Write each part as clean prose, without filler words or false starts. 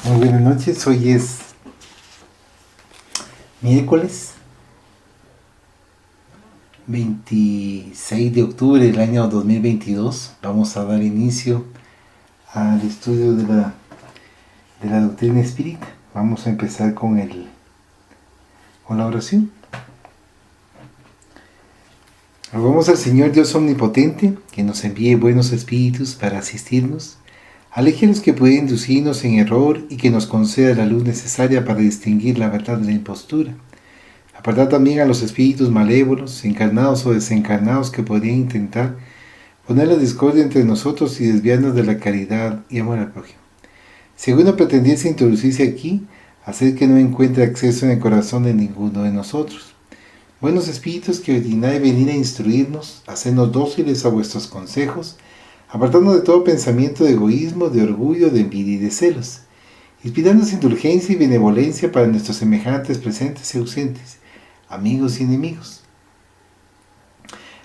Muy buenas noches, hoy es miércoles 26 de octubre del año 2022. Vamos a dar inicio al estudio de la doctrina espírita. Vamos a empezar con la oración. Rogamos al Señor Dios Omnipotente que nos envíe buenos espíritus para asistirnos, aleje a los que pueden inducirnos en error y que nos conceda la luz necesaria para distinguir la verdad de la impostura. Apartar también a los espíritus malévolos, encarnados o desencarnados, que podrían intentar poner la discordia entre nosotros y desviarnos de la caridad y amor al prójimo. Si alguno pretendiese introducirse aquí, hacer que no encuentre acceso en el corazón de ninguno de nosotros. Buenos espíritus que ordináis venir a instruirnos, hacernos dóciles a vuestros consejos, apartándonos de todo pensamiento de egoísmo, de orgullo, de envidia y de celos, inspirándonos indulgencia y benevolencia para nuestros semejantes presentes y ausentes, amigos y enemigos.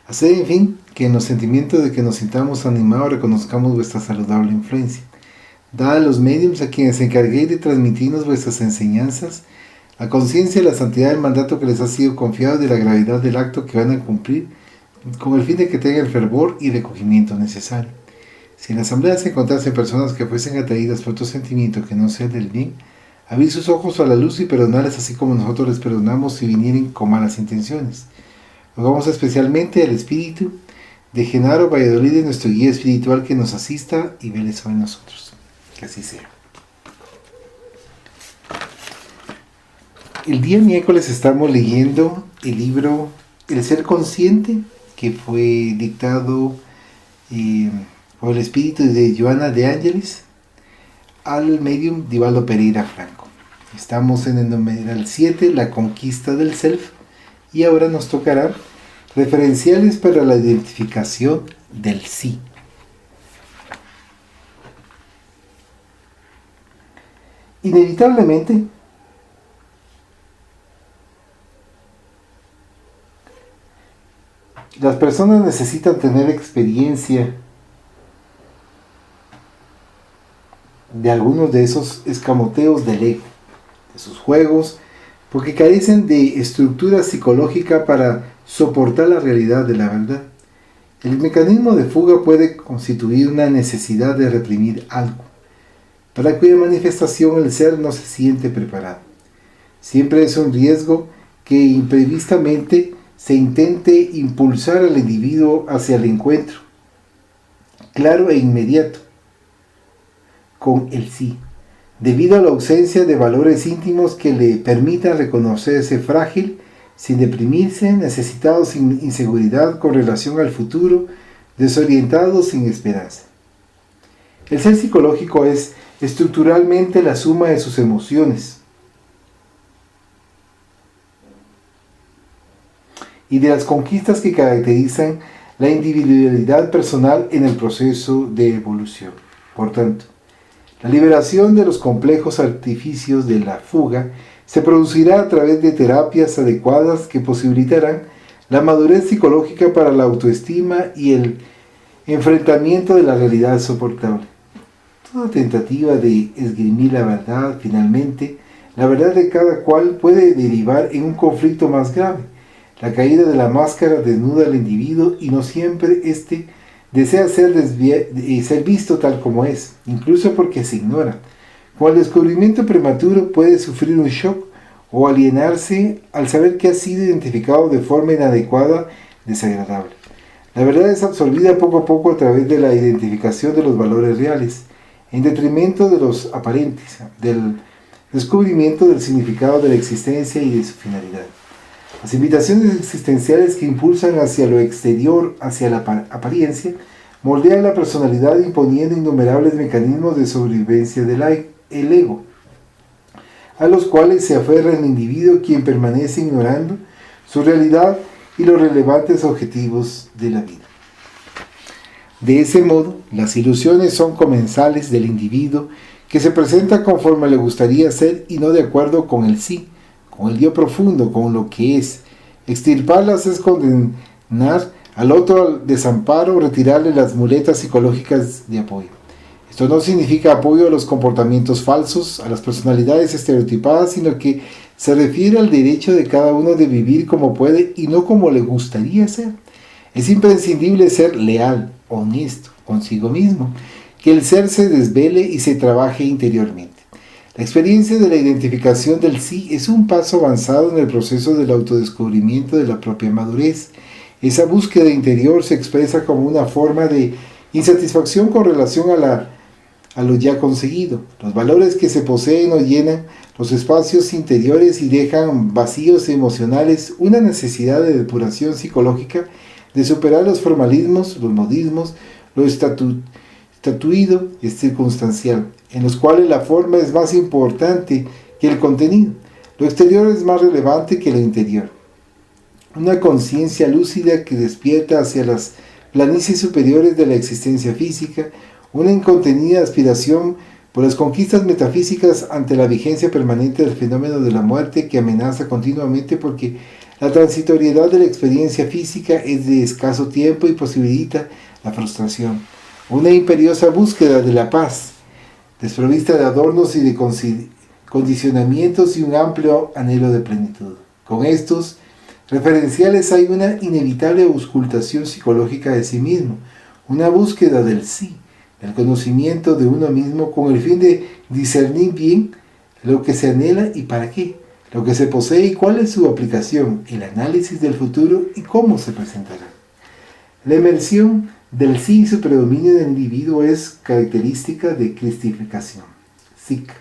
Hacer, en fin, que en los sentimientos de que nos sintamos animados reconozcamos vuestra saludable influencia. Dad a los médiums a quienes encarguéis de transmitirnos vuestras enseñanzas la conciencia de la santidad del mandato que les ha sido confiado, de la gravedad del acto que van a cumplir, con el fin de que tengan el fervor y recogimiento necesario. Si en la asamblea se encontrasen personas que fuesen atraídas por otro sentimiento que no sea del bien, abrid sus ojos a la luz y perdonarles así como nosotros les perdonamos si vinieren con malas intenciones. Rogamos especialmente al Espíritu de Genaro Valladolid, nuestro guía espiritual, que nos asista y vele sobre nosotros. Que así sea. El día miércoles estamos leyendo el libro El Ser Consciente, que fue dictado por el espíritu de Joana de Ángeles al medium Divaldo Pereira Franco. Estamos en el numeral 7, la conquista del self, y ahora nos tocará referenciales para la identificación del sí. Inevitablemente, las personas necesitan tener experiencia de algunos de esos escamoteos del ego, de sus juegos, porque carecen de estructura psicológica para soportar la realidad de la verdad. El mecanismo de fuga puede constituir una necesidad de reprimir algo, para cuya manifestación el ser no se siente preparado. Siempre es un riesgo que imprevistamente se intente impulsar al individuo hacia el encuentro claro e inmediato con el sí, debido a la ausencia de valores íntimos que le permitan reconocerse frágil, sin deprimirse, necesitado sin inseguridad con relación al futuro, desorientado sin esperanza. El ser psicológico es estructuralmente la suma de sus emociones y de las conquistas que caracterizan la individualidad personal en el proceso de evolución. Por tanto, la liberación de los complejos artificios de la fuga se producirá a través de terapias adecuadas que posibilitarán la madurez psicológica para la autoestima y el enfrentamiento de la realidad soportable. Toda tentativa de esgrimir la verdad, finalmente, la verdad de cada cual, puede derivar en un conflicto más grave. La caída de la máscara desnuda al individuo y no siempre éste desea ser visto tal como es, incluso porque se ignora. Con el descubrimiento prematuro puede sufrir un shock o alienarse al saber que ha sido identificado de forma inadecuada, desagradable. La verdad es absorbida poco a poco a través de la identificación de los valores reales, en detrimento de los aparentes, del descubrimiento del significado de la existencia y de su finalidad. Las invitaciones existenciales que impulsan hacia lo exterior, hacia la apariencia, moldean la personalidad imponiendo innumerables mecanismos de sobrevivencia del ego, a los cuales se aferra el individuo, quien permanece ignorando su realidad y los relevantes objetivos de la vida. De ese modo, las ilusiones son comensales del individuo, que se presenta conforme le gustaría ser y no de acuerdo con el sí, con el yo profundo, con lo que es. Extirparlas es condenar al otro al desamparo, retirarle las muletas psicológicas de apoyo. Esto no significa apoyo a los comportamientos falsos, a las personalidades estereotipadas, sino que se refiere al derecho de cada uno de vivir como puede y no como le gustaría ser. Es imprescindible ser leal, honesto consigo mismo, que el ser se desvele y se trabaje interiormente. La experiencia de la identificación del sí es un paso avanzado en el proceso del autodescubrimiento de la propia madurez. Esa búsqueda interior se expresa como una forma de insatisfacción con relación a lo ya conseguido. Los valores que se poseen o llenan los espacios interiores y dejan vacíos emocionales, una necesidad de depuración psicológica, de superar los formalismos, los modismos, lo estatuido y circunstancial, en los cuales la forma es más importante que el contenido. Lo exterior es más relevante que lo interior. Una conciencia lúcida que despierta hacia las planicies superiores de la existencia física, una incontenida aspiración por las conquistas metafísicas ante la vigencia permanente del fenómeno de la muerte que amenaza continuamente porque la transitoriedad de la experiencia física es de escaso tiempo y posibilita la frustración. Una imperiosa búsqueda de la paz, desprovista de adornos y de condicionamientos y un amplio anhelo de plenitud. Con estos referenciales hay una inevitable auscultación psicológica de sí mismo, una búsqueda del sí, el conocimiento de uno mismo con el fin de discernir bien lo que se anhela y para qué, lo que se posee y cuál es su aplicación, el análisis del futuro y cómo se presentará. La emersión del sí y su predominio en el individuo es característica de cristificación, SIC,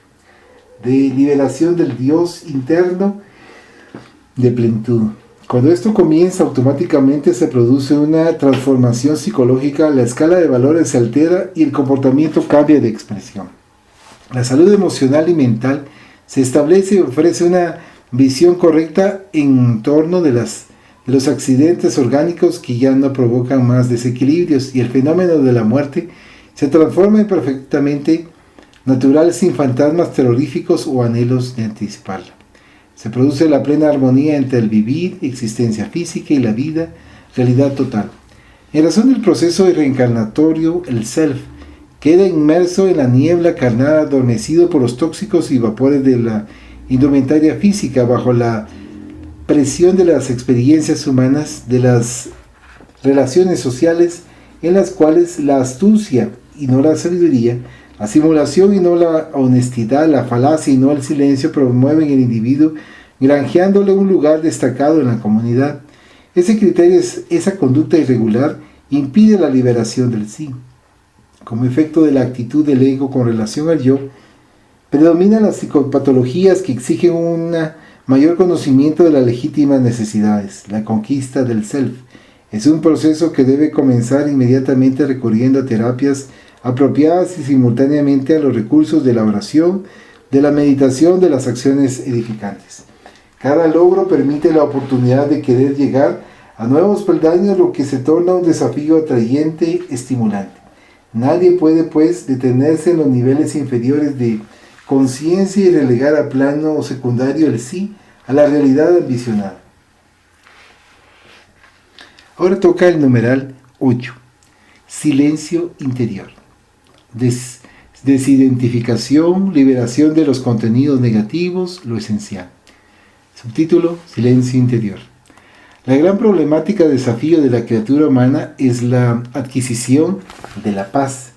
de liberación del Dios interno de plenitud. Cuando esto comienza, automáticamente se produce una transformación psicológica, la escala de valores se altera y el comportamiento cambia de expresión. La salud emocional y mental se establece y ofrece una visión correcta en torno de los accidentes orgánicos que ya no provocan más desequilibrios y el fenómeno de la muerte se transforma en perfectamente natural sin fantasmas terroríficos o anhelos de anticiparla. Se produce la plena armonía entre el vivir, existencia física y la vida, realidad total. En razón del proceso reencarnatorio, el self queda inmerso en la niebla carnal adormecido por los tóxicos y vapores de la indumentaria física bajo la presión de las experiencias humanas, de las relaciones sociales en las cuales la astucia y no la sabiduría, la simulación y no la honestidad, la falacia y no el silencio promueven el individuo, granjeándole un lugar destacado en la comunidad. Ese criterio, esa conducta irregular, impide la liberación del sí. Como efecto de la actitud del ego con relación al yo, predominan las psicopatologías que exigen un mayor conocimiento de las legítimas necesidades. La conquista del self es un proceso que debe comenzar inmediatamente recurriendo a terapias apropiadas y simultáneamente a los recursos de la oración, de la meditación, de las acciones edificantes. Cada logro permite la oportunidad de querer llegar a nuevos peldaños, lo que se torna un desafío atrayente, estimulante. Nadie puede, pues, detenerse en los niveles inferiores de conciencia y relegar a plano secundario el sí a la realidad ambicionada. Ahora toca el numeral 8, silencio interior. Desidentificación, liberación de los contenidos negativos, lo esencial. Subtítulo, silencio interior. La gran problemática desafío de la criatura humana es la adquisición de la paz.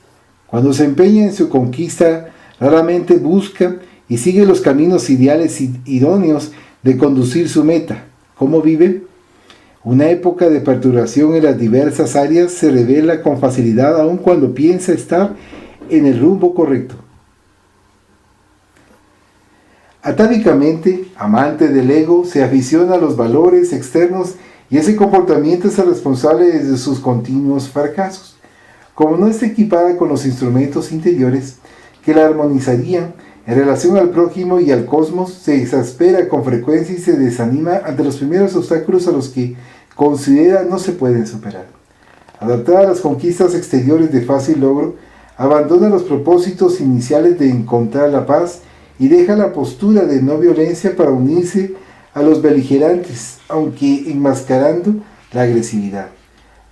Cuando se empeña en su conquista, raramente busca y sigue los caminos ideales idóneos de conducir su meta. ¿Cómo vive? Una época de perturbación en las diversas áreas se revela con facilidad aun cuando piensa estar en el rumbo correcto. Atávicamente, amante del ego, se aficiona a los valores externos y ese comportamiento es el responsable de sus continuos fracasos. Como no está equipada con los instrumentos interiores que la armonizarían en relación al prójimo y al cosmos, se exaspera con frecuencia y se desanima ante los primeros obstáculos a los que considera no se pueden superar. Adaptada a las conquistas exteriores de fácil logro, abandona los propósitos iniciales de encontrar la paz y deja la postura de no violencia para unirse a los beligerantes, aunque enmascarando la agresividad.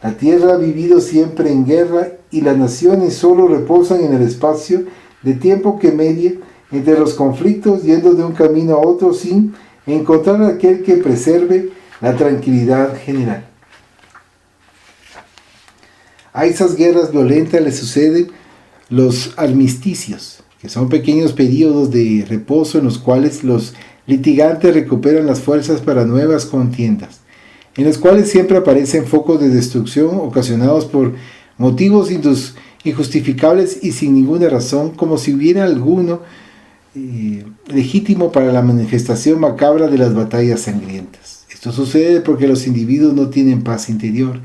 La tierra ha vivido siempre en guerra y las naciones solo reposan en el espacio de tiempo que media entre los conflictos, yendo de un camino a otro sin encontrar aquel que preserve la tranquilidad general. A esas guerras violentas le suceden los armisticios, que son pequeños periodos de reposo en los cuales los litigantes recuperan las fuerzas para nuevas contiendas, en los cuales siempre aparecen focos de destrucción ocasionados por motivos injustificables y sin ninguna razón, como si hubiera alguno legítimo para la manifestación macabra de las batallas sangrientas. Esto sucede porque los individuos no tienen paz interior.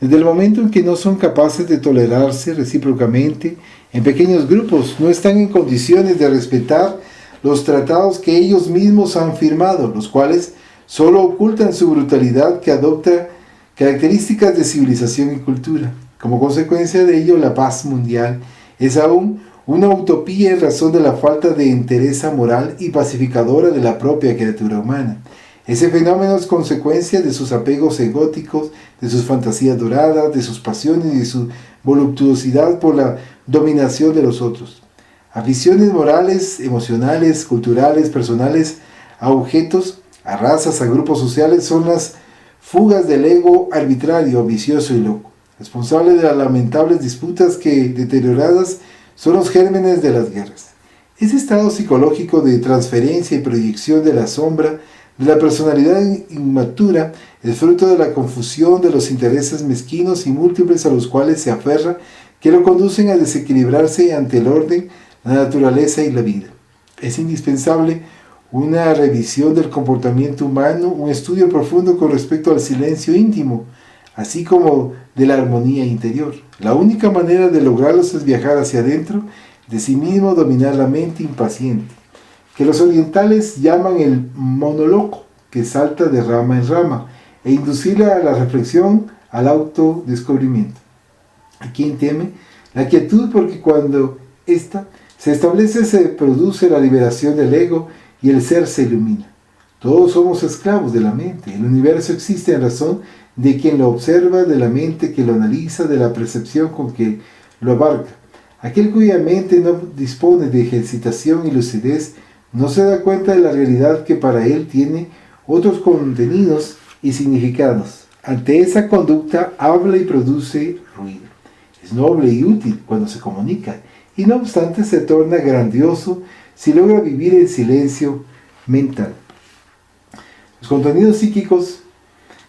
Desde el momento en que no son capaces de tolerarse recíprocamente en pequeños grupos, no están en condiciones de respetar los tratados que ellos mismos han firmado, los cuales solo ocultan su brutalidad, que adopta características de civilización y cultura. Como consecuencia de ello, la paz mundial es aún una utopía en razón de la falta de entereza moral y pacificadora de la propia criatura humana. Ese fenómeno es consecuencia de sus apegos egóticos, de sus fantasías doradas, de sus pasiones y de su voluptuosidad por la dominación de los otros. Aficiones morales, emocionales, culturales, personales, a objetos, a razas, a grupos sociales, son las fugas del ego arbitrario, vicioso y loco, responsable de las lamentables disputas que, deterioradas, son los gérmenes de las guerras. Ese estado psicológico de transferencia y proyección de la sombra de la personalidad inmatura es fruto de la confusión de los intereses mezquinos y múltiples a los cuales se aferra, que lo conducen a desequilibrarse ante el orden, la naturaleza y la vida. Es indispensable una revisión del comportamiento humano, un estudio profundo con respecto al silencio íntimo, así como de la armonía interior. La única manera de lograrlos es viajar hacia adentro de sí mismo, dominar la mente impaciente, que los orientales llaman el monoloco, que salta de rama en rama, e inducirla a la reflexión, al autodescubrimiento. ¿A quién teme? La quietud, porque cuando ésta se establece se produce la liberación del ego y el ser se ilumina. Todos somos esclavos de la mente. El universo existe en razón de quien lo observa, de la mente que lo analiza, de la percepción con que lo abarca. Aquel cuya mente no dispone de ejercitación y lucidez no se da cuenta de la realidad que para él tiene otros contenidos y significados. Ante esa conducta habla y produce ruido. Es noble y útil cuando se comunica, y no obstante se torna grandioso si logra vivir en silencio mental. Los contenidos psíquicos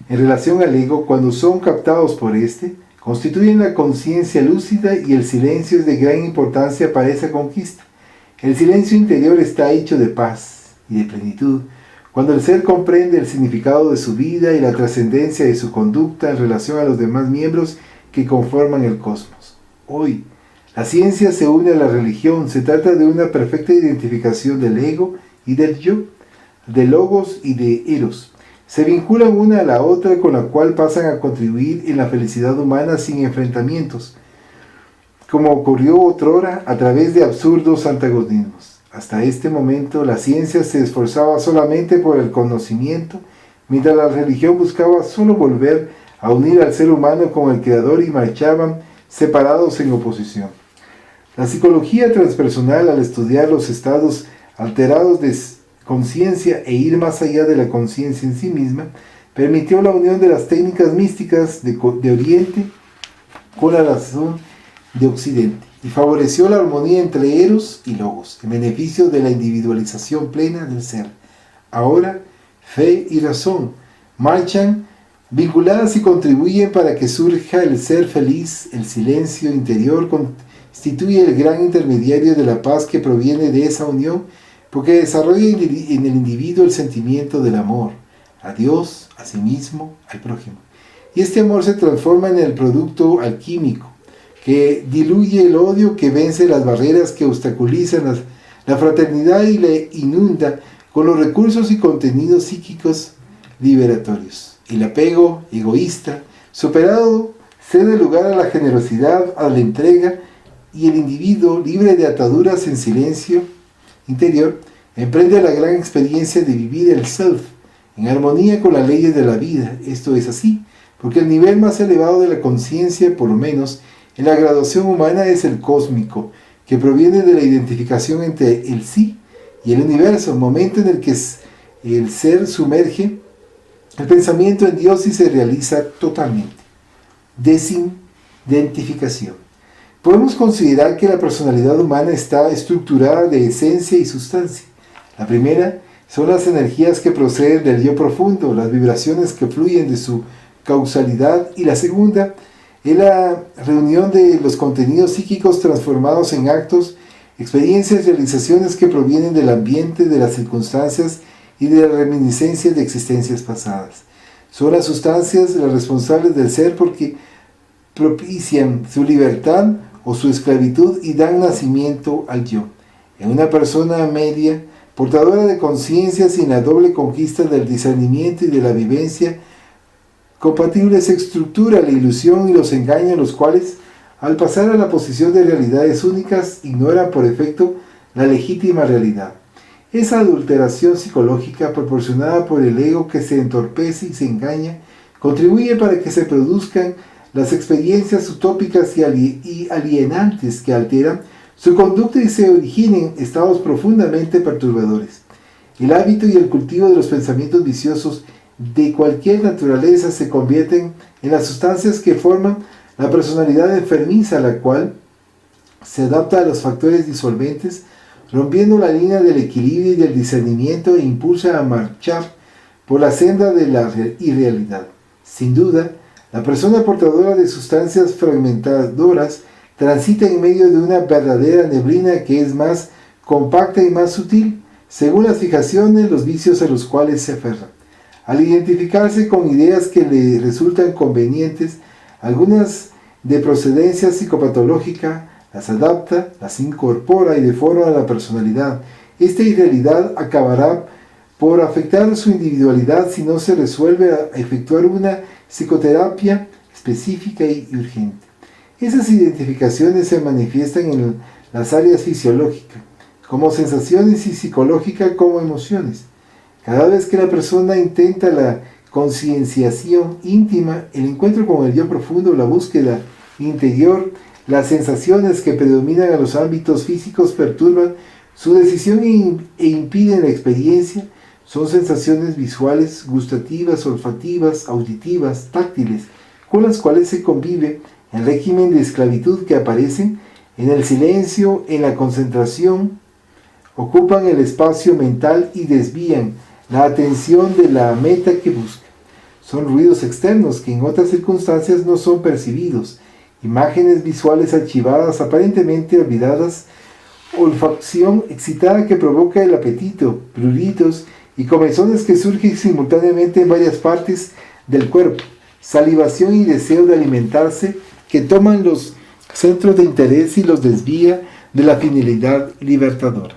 en relación al ego, cuando son captados por éste, constituyen la conciencia lúcida, y el silencio es de gran importancia para esa conquista. El silencio interior está hecho de paz y de plenitud, cuando el ser comprende el significado de su vida y la trascendencia de su conducta en relación a los demás miembros que conforman el cosmos. Hoy, la ciencia se une a la religión. Se trata de una perfecta identificación del ego y del yo, de logos y de eros. Se vinculan una a la otra, con la cual pasan a contribuir en la felicidad humana sin enfrentamientos, como ocurrió otrora a través de absurdos antagonismos. Hasta este momento la ciencia se esforzaba solamente por el conocimiento, mientras la religión buscaba solo volver a unir al ser humano con el Creador, y marchaban separados en oposición. La psicología transpersonal, al estudiar los estados alterados de conciencia e ir más allá de la conciencia en sí misma, permitió la unión de las técnicas místicas de Oriente con la razón de Occidente, y favoreció la armonía entre eros y logos, en beneficio de la individualización plena del ser. Ahora, fe y razón marchan vinculadas y contribuyen para que surja el ser feliz. El silencio interior constituye el gran intermediario de la paz que proviene de esa unión, porque desarrolla en el individuo el sentimiento del amor a Dios, a sí mismo, al prójimo. Y este amor se transforma en el producto alquímico, que diluye el odio, que vence las barreras que obstaculizan la fraternidad y le inunda con los recursos y contenidos psíquicos liberatorios. El apego egoísta, superado, cede lugar a la generosidad, a la entrega, y el individuo, libre de ataduras en silencio interior, emprende la gran experiencia de vivir el self, en armonía con las leyes de la vida. Esto es así, porque el nivel más elevado de la conciencia, por lo menos, en la graduación humana es el cósmico, que proviene de la identificación entre el sí y el universo, momento en el que el ser sumerge el pensamiento en Dios y se realiza totalmente. Desidentificación. Podemos considerar que la personalidad humana está estructurada de esencia y sustancia. La primera son las energías que proceden del yo profundo, las vibraciones que fluyen de su causalidad, y la segunda es la reunión de los contenidos psíquicos transformados en actos, experiencias, realizaciones que provienen del ambiente, de las circunstancias y de las reminiscencias de existencias pasadas. Son las sustancias las responsables del ser porque propician su libertad o su esclavitud y dan nacimiento al yo. En una persona media, portadora de conciencia sin la doble conquista del discernimiento y de la vivencia, compatible se estructura la ilusión y los engaños, los cuales, al pasar a la posición de realidades únicas, ignoran por efecto la legítima realidad. Esa adulteración psicológica proporcionada por el ego que se entorpece y se engaña, contribuye para que se produzcan las experiencias utópicas y alienantes que alteran su conducta y se originen estados profundamente perturbadores. El hábito y el cultivo de los pensamientos viciosos de cualquier naturaleza se convierten en las sustancias que forman la personalidad enfermiza, la cual se adapta a los factores disolventes, rompiendo la línea del equilibrio y del discernimiento e impulsa a marchar por la senda de la irrealidad. Sin duda, la persona portadora de sustancias fragmentadoras transita en medio de una verdadera neblina que es más compacta y más sutil, según las fijaciones, los vicios a los cuales se aferra. Al identificarse con ideas que le resultan convenientes, algunas de procedencia psicopatológica, las adapta, las incorpora y deforma a la personalidad. Esta irrealidad acabará por afectar su individualidad si no se resuelve a efectuar una psicoterapia específica y urgente. Esas identificaciones se manifiestan en las áreas fisiológicas, como sensaciones, y psicológicas como emociones. Cada vez que la persona intenta la concienciación íntima, el encuentro con el yo profundo, la búsqueda interior, las sensaciones que predominan a los ámbitos físicos perturban su decisión e impiden la experiencia. Son sensaciones visuales, gustativas, olfativas, auditivas, táctiles, con las cuales se convive el régimen de esclavitud que aparecen en el silencio, en la concentración, ocupan el espacio mental y desvían la atención de la meta que busca. Son ruidos externos que en otras circunstancias no son percibidos, imágenes visuales archivadas, aparentemente olvidadas, olfacción excitada que provoca el apetito, pruritos y comezones que surgen simultáneamente en varias partes del cuerpo, salivación y deseo de alimentarse que toman los centros de interés y los desvía de la finalidad libertadora.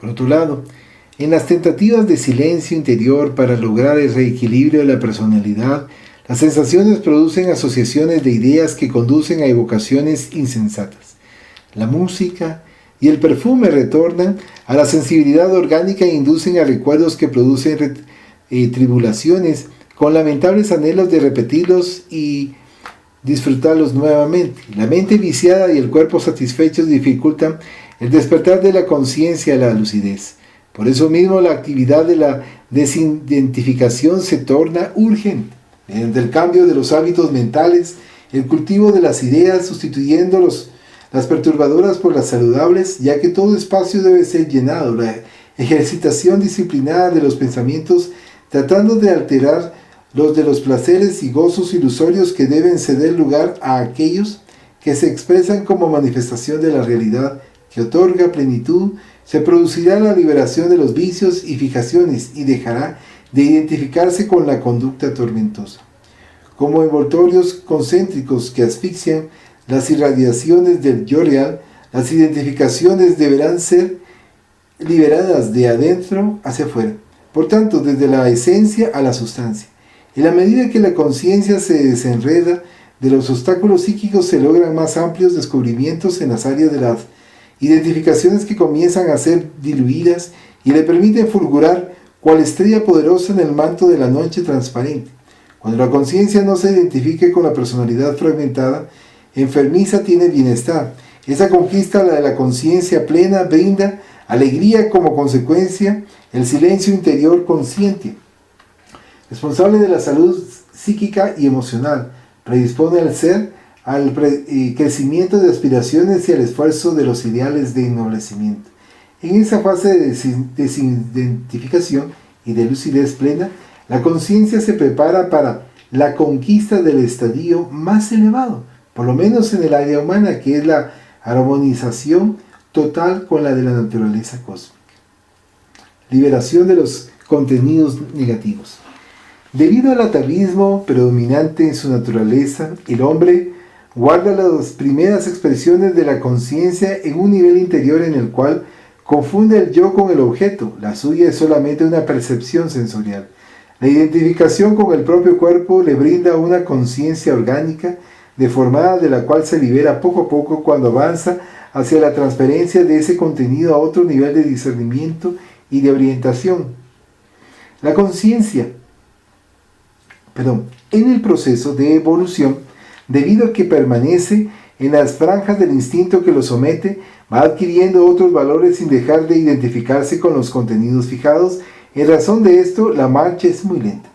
Por otro lado, en las tentativas de silencio interior para lograr el reequilibrio de la personalidad, las sensaciones producen asociaciones de ideas que conducen a evocaciones insensatas. La música y el perfume retornan a la sensibilidad orgánica e inducen a recuerdos que producen tribulaciones, con lamentables anhelos de repetirlos y disfrutarlos nuevamente. La mente viciada y el cuerpo satisfechos dificultan el despertar de la conciencia a la lucidez. Por eso mismo la actividad de la desidentificación se torna urgente, mediante el cambio de los hábitos mentales, el cultivo de las ideas, sustituyendo las perturbadoras por las saludables, ya que todo espacio debe ser llenado, la ejercitación disciplinada de los pensamientos, tratando de alterar los de los placeres y gozos ilusorios que deben ceder lugar a aquellos que se expresan como manifestación de la realidad que otorga plenitud. Se producirá la liberación de los vicios y fijaciones y dejará de identificarse con la conducta tormentosa. Como envoltorios concéntricos que asfixian las irradiaciones del yo real, las identificaciones deberán ser liberadas de adentro hacia afuera, por tanto, desde la esencia a la sustancia. En la medida que la conciencia se desenreda de los obstáculos psíquicos, se logran más amplios descubrimientos en las áreas de las identificaciones que comienzan a ser diluidas y le permiten fulgurar cual estrella poderosa en el manto de la noche transparente. Cuando la conciencia no se identifique con la personalidad fragmentada, enfermiza, tiene bienestar. Esa conquista, la de la conciencia plena, brinda alegría como consecuencia, el silencio interior consciente, responsable de la salud psíquica y emocional, predispone al ser al crecimiento de aspiraciones y al esfuerzo de los ideales de ennoblecimiento. En esa fase de desidentificación y de lucidez plena, la conciencia se prepara para la conquista del estadio más elevado, por lo menos en el área humana, que es la armonización total con la de la naturaleza cósmica. Liberación de los contenidos negativos. Debido al atavismo predominante en su naturaleza, el hombre guarda las primeras expresiones de la conciencia en un nivel interior en el cual confunde el yo con el objeto. La suya es solamente una percepción sensorial. La identificación con el propio cuerpo le brinda una conciencia orgánica deformada de la cual se libera poco a poco cuando avanza hacia la transferencia de ese contenido a otro nivel de discernimiento y de orientación. La conciencia, en el proceso de evolución, debido a que permanece en las franjas del instinto que lo somete, va adquiriendo otros valores sin dejar de identificarse con los contenidos fijados. En razón de esto, la marcha es muy lenta.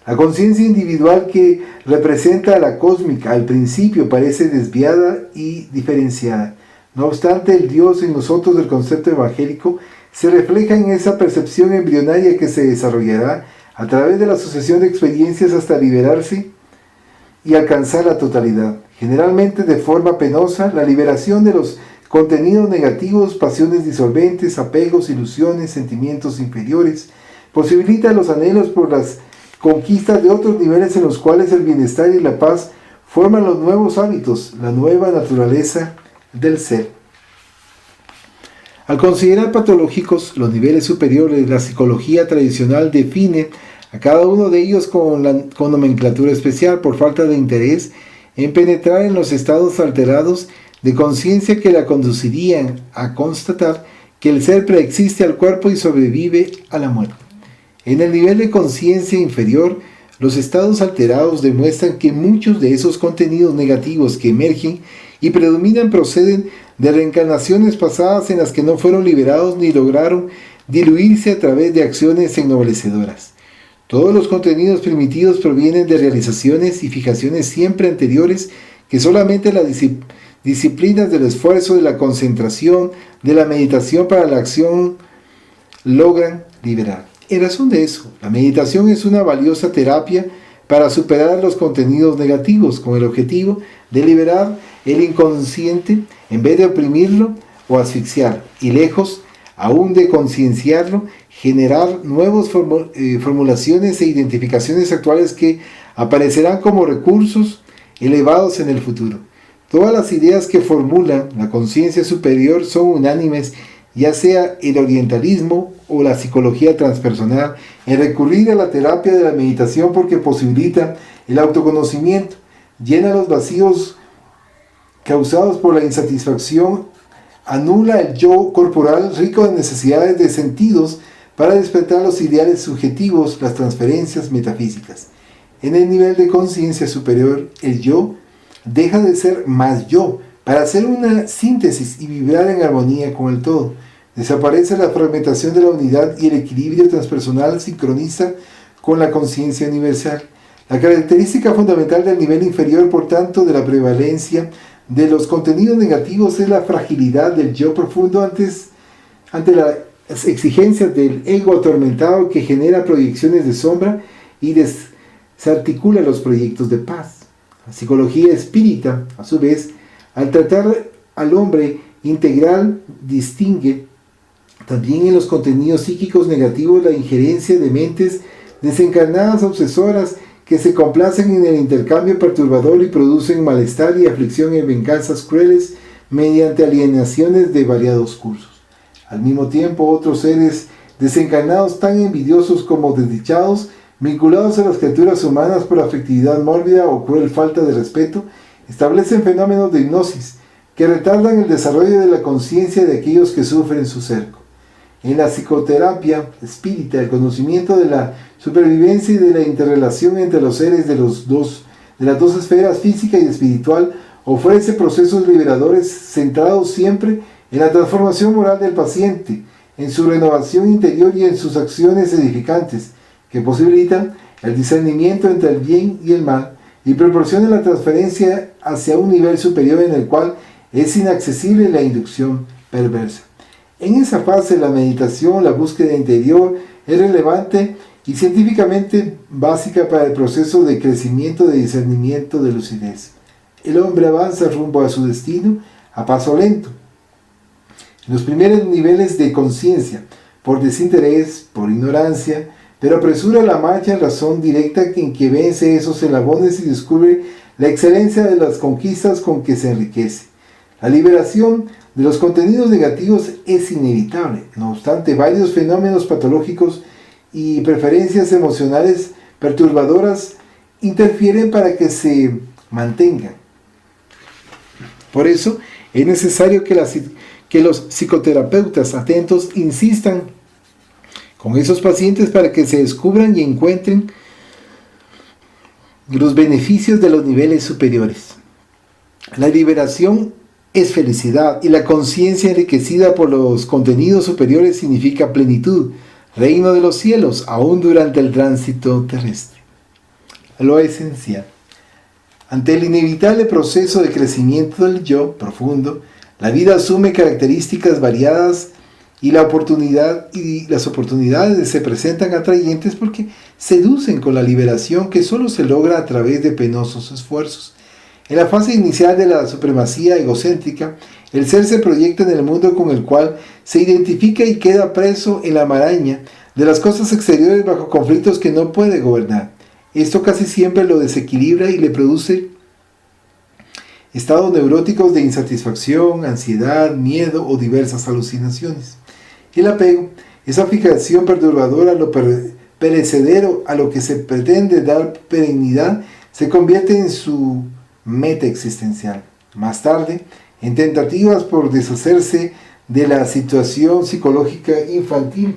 La conciencia individual que representa a la cósmica al principio parece desviada y diferenciada. No obstante, el Dios en nosotros del concepto evangélico se refleja en esa percepción embrionaria que se desarrollará a través de la sucesión de experiencias hasta liberarse y alcanzar la totalidad. Generalmente de forma penosa, la liberación de los contenidos negativos, pasiones disolventes, apegos, ilusiones, sentimientos inferiores, posibilita los anhelos por las conquistas de otros niveles en los cuales el bienestar y la paz forman los nuevos hábitos, la nueva naturaleza del ser. Al considerar patológicos los niveles superiores, la psicología tradicional define a cada uno de ellos con nomenclatura especial por falta de interés en penetrar en los estados alterados de conciencia que la conducirían a constatar que el ser preexiste al cuerpo y sobrevive a la muerte. En el nivel de conciencia inferior, los estados alterados demuestran que muchos de esos contenidos negativos que emergen y predominan proceden de reencarnaciones pasadas en las que no fueron liberados ni lograron diluirse a través de acciones ennoblecedoras. Todos los contenidos primitivos provienen de realizaciones y fijaciones siempre anteriores que solamente las disciplinas del esfuerzo, de la concentración, de la meditación para la acción logran liberar. En razón de eso, la meditación es una valiosa terapia para superar los contenidos negativos con el objetivo de liberar el inconsciente en vez de oprimirlo o asfixiar, y lejos aún de concienciarlo, generar nuevas formulaciones e identificaciones actuales que aparecerán como recursos elevados en el futuro. Todas las ideas que formulan la conciencia superior son unánimes, ya sea el orientalismo o la psicología transpersonal, en recurrir a la terapia de la meditación porque posibilita el autoconocimiento, llena los vacíos causados por la insatisfacción, anula el yo corporal rico de necesidades de sentidos para despertar los ideales subjetivos, las transferencias metafísicas. En el nivel de conciencia superior, el yo deja de ser más yo para hacer una síntesis y vibrar en armonía con el todo. Desaparece la fragmentación de la unidad y el equilibrio transpersonal sincroniza con la conciencia universal. La característica fundamental del nivel inferior, por tanto, de la prevalencia de los contenidos negativos es la fragilidad del yo profundo ante las exigencias del ego atormentado que genera proyecciones de sombra y desarticula los proyectos de paz. La psicología espírita, a su vez, al tratar al hombre integral, distingue también en los contenidos psíquicos negativos la injerencia de mentes desencarnadas obsesoras que se complacen en el intercambio perturbador y producen malestar y aflicción en venganzas crueles mediante alienaciones de variados cursos. Al mismo tiempo, otros seres desencarnados tan envidiosos como desdichados, vinculados a las criaturas humanas por afectividad mórbida o cruel falta de respeto, establecen fenómenos de hipnosis que retardan el desarrollo de la conciencia de aquellos que sufren su cerco. En la psicoterapia espírita, el conocimiento de la supervivencia y de la interrelación entre los seres de las dos esferas física y espiritual ofrece procesos liberadores centrados siempre en la transformación moral del paciente, en su renovación interior y en sus acciones edificantes, que posibilitan el discernimiento entre el bien y el mal y proporcionan la transferencia hacia un nivel superior en el cual es inaccesible la inducción perversa. En esa fase la meditación, la búsqueda interior es relevante y científicamente básica para el proceso de crecimiento de discernimiento de lucidez. El hombre avanza rumbo a su destino a paso lento. En los primeros niveles de conciencia, por desinterés, por ignorancia, pero apresura la marcha en razón directa en que vence esos eslabones y descubre la excelencia de las conquistas con que se enriquece. La liberación de los contenidos negativos es inevitable. No obstante, varios fenómenos patológicos y preferencias emocionales perturbadoras interfieren para que se mantengan. Por eso, es necesario que los psicoterapeutas atentos insistan con esos pacientes para que se descubran y encuentren los beneficios de los niveles superiores. La liberación es felicidad y la conciencia enriquecida por los contenidos superiores significa plenitud, reino de los cielos, aún durante el tránsito terrestre. Lo esencial. Ante el inevitable proceso de crecimiento del yo profundo, la vida asume características variadas y las oportunidades se presentan atrayentes porque seducen con la liberación que solo se logra a través de penosos esfuerzos. En la fase inicial de la supremacía egocéntrica, el ser se proyecta en el mundo con el cual se identifica y queda preso en la maraña de las cosas exteriores bajo conflictos que no puede gobernar. Esto casi siempre lo desequilibra y le produce estados neuróticos de insatisfacción, ansiedad, miedo o diversas alucinaciones. El apego, esa fijación perturbadora a lo perecedero a lo que se pretende dar perennidad, se convierte en su meta existencial. Más tarde, en tentativas por deshacerse de la situación psicológica infantil,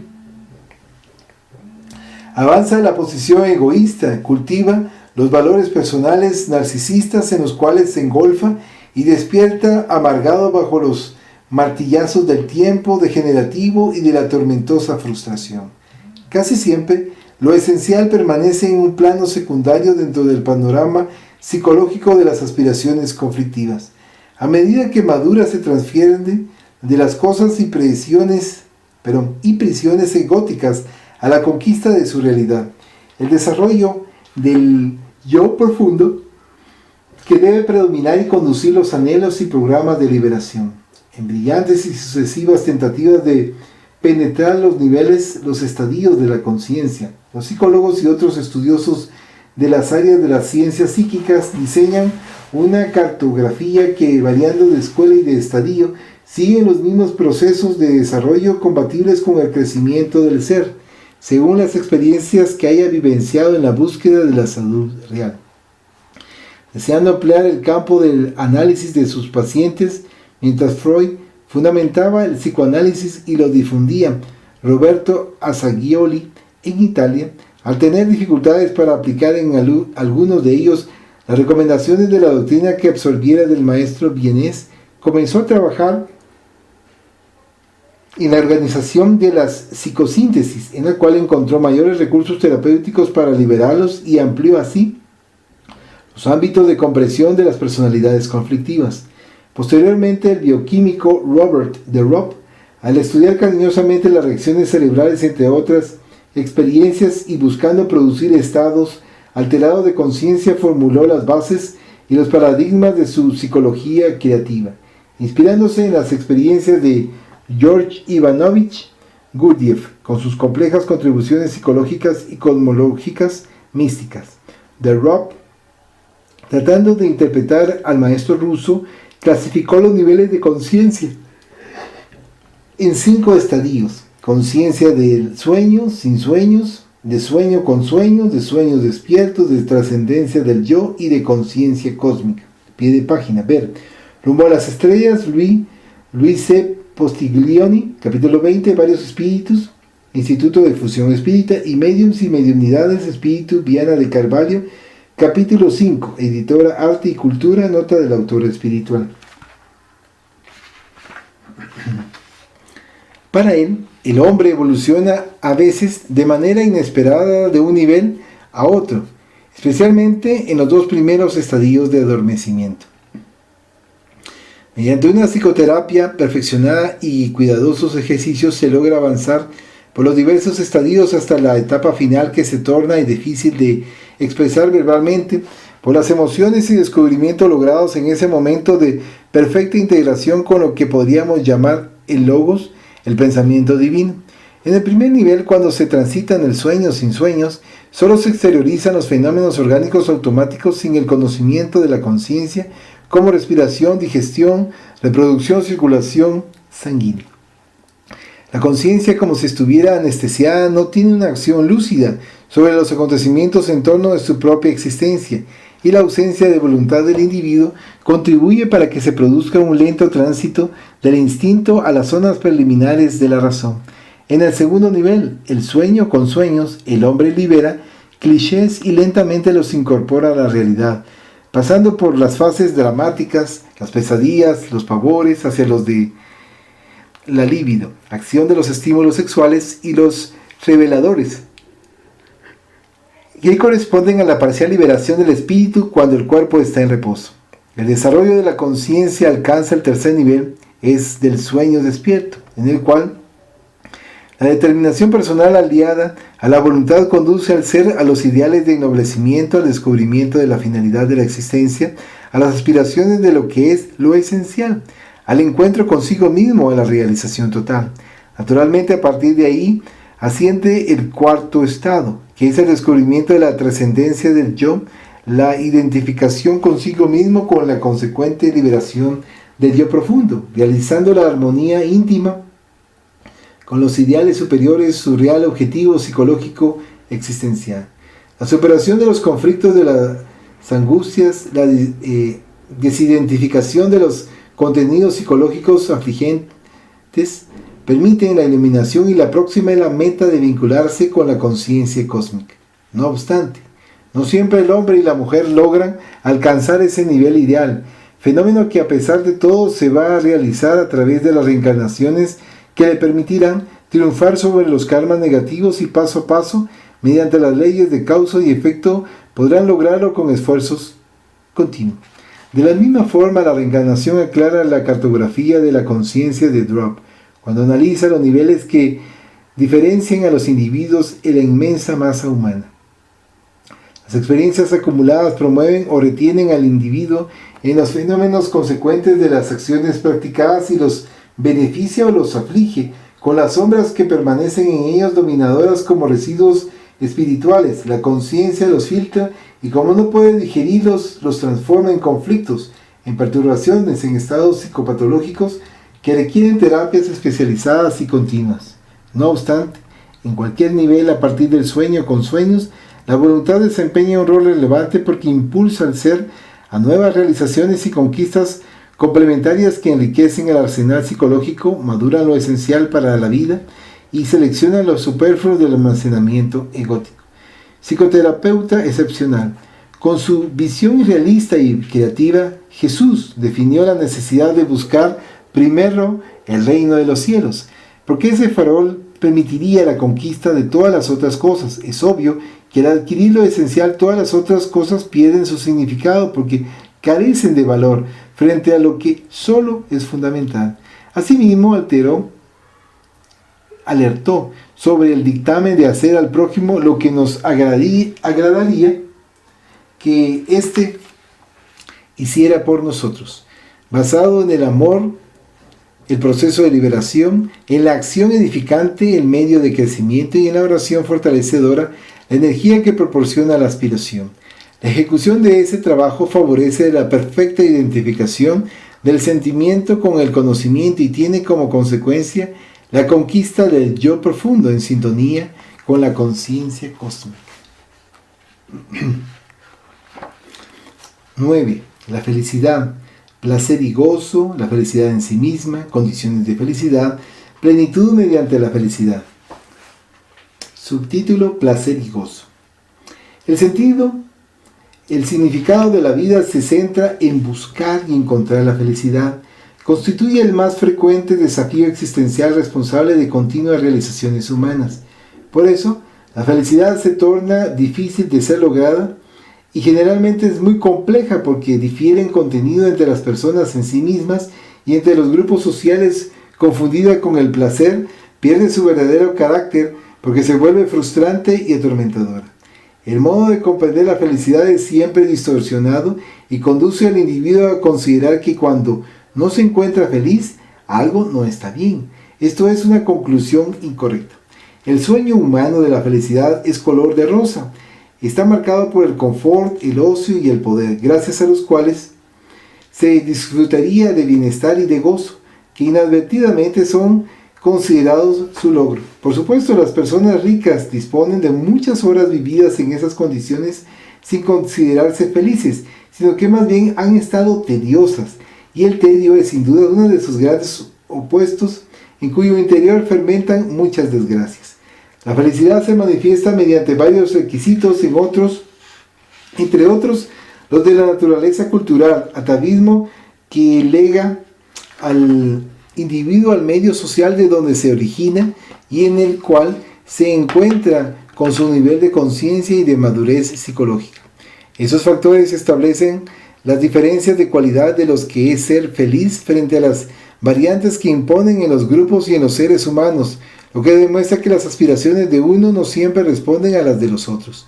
avanza en la posición egoísta, cultiva los valores personales narcisistas en los cuales se engolfa y despierta amargado bajo los martillazos del tiempo degenerativo y de la tormentosa frustración. Casi siempre, lo esencial permanece en un plano secundario dentro del panorama psicológico de las aspiraciones conflictivas. A medida que madura se transfieren de las cosas y prisiones egóticas a la conquista de su realidad. El desarrollo del yo profundo que debe predominar y conducir los anhelos y programas de liberación. En brillantes y sucesivas tentativas de penetrar los estadios de la conciencia, los psicólogos y otros estudiosos de las áreas de las ciencias psíquicas diseñan una cartografía que, variando de escuela y de estadio, sigue los mismos procesos de desarrollo compatibles con el crecimiento del ser, según las experiencias que haya vivenciado en la búsqueda de la salud real. Deseando ampliar el campo del análisis de sus pacientes, mientras Freud fundamentaba el psicoanálisis y lo difundía Roberto Assagioli en Italia, al tener dificultades para aplicar en algunos de ellos las recomendaciones de la doctrina que absorbiera del maestro vienés, comenzó a trabajar en la organización de las psicosíntesis, en la cual encontró mayores recursos terapéuticos para liberarlos y amplió así los ámbitos de comprensión de las personalidades conflictivas. Posteriormente, el bioquímico Robert de Ropp, al estudiar cariñosamente las reacciones cerebrales entre otras experiencias y buscando producir estados alterados de conciencia, formuló las bases y los paradigmas de su psicología creativa, inspirándose en las experiencias de George Ivanovich Gurdjieff, con sus complejas contribuciones psicológicas y cosmológicas místicas. De Ropp, tratando de interpretar al maestro ruso, clasificó los niveles de conciencia en 5 estadios: conciencia del sueño, sin sueños, de sueño con sueños, de sueños despiertos, de trascendencia del yo y de conciencia cósmica. Pie de página, ver. Rumbo a las estrellas, Louis C. Postiglioni, capítulo 20, Varios espíritus, Instituto de Fusión Espírita y Mediums y Mediunidades, Espíritu, Viana de Carvalho, capítulo 5, editora Arte y Cultura, nota del autor espiritual. Para él, el hombre evoluciona a veces de manera inesperada de un nivel a otro, especialmente en los dos primeros estadios de adormecimiento. Mediante una psicoterapia perfeccionada y cuidadosos ejercicios se logra avanzar por los diversos estadios hasta la etapa final, que se torna difícil de expresar verbalmente por las emociones y descubrimientos logrados en ese momento de perfecta integración con lo que podríamos llamar el logos, el pensamiento divino. En el primer nivel, cuando se transita en el sueño sin sueños, solo se exteriorizan los fenómenos orgánicos automáticos sin el conocimiento de la conciencia, como respiración, digestión, reproducción, circulación sanguínea. La conciencia, como si estuviera anestesiada, no tiene una acción lúcida sobre los acontecimientos en torno de su propia existencia, y la ausencia de voluntad del individuo contribuye para que se produzca un lento tránsito del instinto a las zonas preliminares de la razón. En el segundo nivel, el sueño con sueños, el hombre libera clichés y lentamente los incorpora a la realidad, pasando por las fases dramáticas, las pesadillas, los pavores, hacia los de la libido, acción de los estímulos sexuales, y los reveladores, que corresponden a la parcial liberación del espíritu cuando el cuerpo está en reposo. El desarrollo de la conciencia alcanza el tercer nivel, es del sueño despierto, en el cual la determinación personal aliada a la voluntad conduce al ser a los ideales de ennoblecimiento, al descubrimiento de la finalidad de la existencia, a las aspiraciones de lo que es lo esencial, al encuentro consigo mismo, a la realización total. Naturalmente, a partir de ahí asciende el cuarto estado, que es el descubrimiento de la trascendencia del yo, la identificación consigo mismo con la consecuente liberación del yo profundo, realizando la armonía íntima con los ideales superiores, su real objetivo psicológico existencial. La superación de los conflictos, de las angustias, la desidentificación de los contenidos psicológicos afligentes permiten la iluminación, y la próxima es la meta de vincularse con la conciencia cósmica. No obstante, no siempre el hombre y la mujer logran alcanzar ese nivel ideal, fenómeno que a pesar de todo se va a realizar a través de las reencarnaciones que le permitirán triunfar sobre los karmas negativos, y paso a paso, mediante las leyes de causa y efecto, podrán lograrlo con esfuerzos continuos. De la misma forma, la reencarnación aclara la cartografía de la conciencia de Drop, cuando analiza los niveles que diferencian a los individuos en la inmensa masa humana. Las experiencias acumuladas promueven o retienen al individuo en los fenómenos consecuentes de las acciones practicadas, y los beneficia o los aflige, con las sombras que permanecen en ellos dominadoras como residuos espirituales. La conciencia los filtra, y como no puede digerirlos, los transforma en conflictos, en perturbaciones, en estados psicopatológicos que requieren terapias especializadas y continuas. No obstante, en cualquier nivel, a partir del sueño con sueños, la voluntad desempeña un rol relevante, porque impulsa al ser a nuevas realizaciones y conquistas complementarias que enriquecen el arsenal psicológico, maduran lo esencial para la vida y seleccionan lo superfluo del almacenamiento egótico. Psicoterapeuta excepcional. Con su visión realista y creativa, Jesús definió la necesidad de buscar primero el reino de los cielos, porque ese farol permitiría la conquista de todas las otras cosas. Es obvio que al adquirir lo esencial, todas las otras cosas pierden su significado, porque carecen de valor frente a lo que solo es fundamental. Asimismo, alertó sobre el dictamen de hacer al prójimo lo que nos agradaría que éste hiciera por nosotros, basado en el amor, el proceso de liberación, en la acción edificante, el medio de crecimiento, y en la oración fortalecedora, la energía que proporciona la aspiración. La ejecución de ese trabajo favorece la perfecta identificación del sentimiento con el conocimiento, y tiene como consecuencia la conquista del yo profundo en sintonía con la conciencia cósmica. 9. La felicidad. placer y gozo, la felicidad en sí misma, condiciones de felicidad, plenitud mediante la felicidad. Subtítulo: placer y gozo. El significado de la vida se centra en buscar y encontrar la felicidad. Constituye el más frecuente desafío existencial responsable de continuas realizaciones humanas. Por eso, la felicidad se torna difícil de ser lograda y generalmente es muy compleja porque difiere en contenido entre las personas en sí mismas y entre los grupos sociales. Confundida con el placer, pierde su verdadero carácter porque se vuelve frustrante y atormentadora. El modo de comprender la felicidad es siempre distorsionado y conduce al individuo a considerar que cuando no se encuentra feliz, algo no está bien. Esto es una conclusión incorrecta. El sueño humano de la felicidad es color de rosa. Está marcado por el confort, el ocio y el poder, gracias a los cuales se disfrutaría de bienestar y de gozo, que inadvertidamente son considerados su logro. Por supuesto, las personas ricas disponen de muchas horas vividas en esas condiciones sin considerarse felices, sino que más bien han estado tediosas, y el tedio es sin duda uno de sus grandes opuestos, en cuyo interior fermentan muchas desgracias. La felicidad se manifiesta mediante varios requisitos, entre otros los de la naturaleza cultural, atavismo que lega al individuo al medio social de donde se origina y en el cual se encuentra con su nivel de conciencia y de madurez psicológica. Esos factores establecen las diferencias de cualidad de los que es ser feliz frente a las variantes que imponen en los grupos y en los seres humanos, lo que demuestra que las aspiraciones de uno no siempre responden a las de los otros.